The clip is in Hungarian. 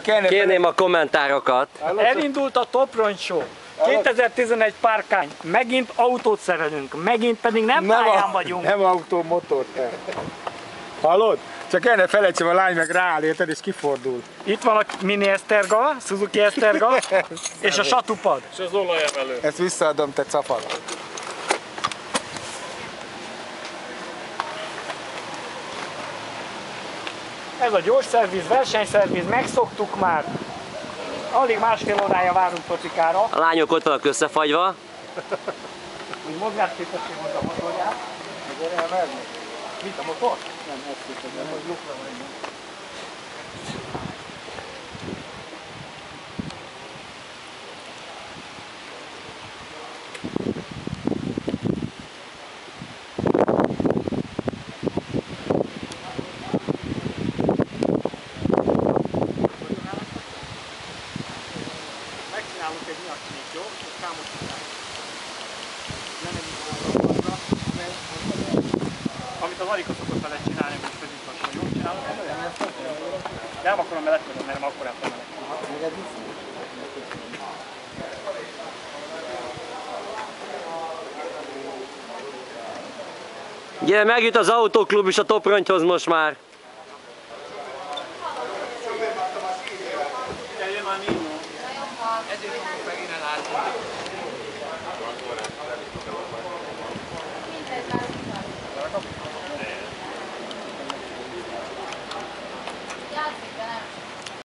Kérném a kommentárokat. Elindult a Top Range Show. 2011 Párkány. Megint autót szerelünk. Megint pedig nem pályán vagyunk. Nem autó, motor, te. Hallod? Csak el ne felejtsem, a lány meg rááll, érted, és kifordul. Itt van a mini Eszterga, Suzuki Eszterga, és a satupad. És az olajemelő. Ezt visszaadom, te capat. Ez a gyors szerviz, versenyszerviz, megszoktuk már. Alig másfél órája várunk Tocikára. A lányok ott vannak összefagyva. Úgy mozgásképesség volt a motorját. Azért elmerni? Mit a motor? Nem, ezt hiszem, nem, hogy lukra vagy. Megcsinálunk egy nyilatcsét, jó? Számos után. Amit az Arika szokott vele csinálni, most közítvason, jól csinálom? De nem akarom meletkedni, mert nem akkor eltem meletkedni. Gyere, megjut az autóklub is a Top Range-hoz most már. Ezért fogok megint elállt.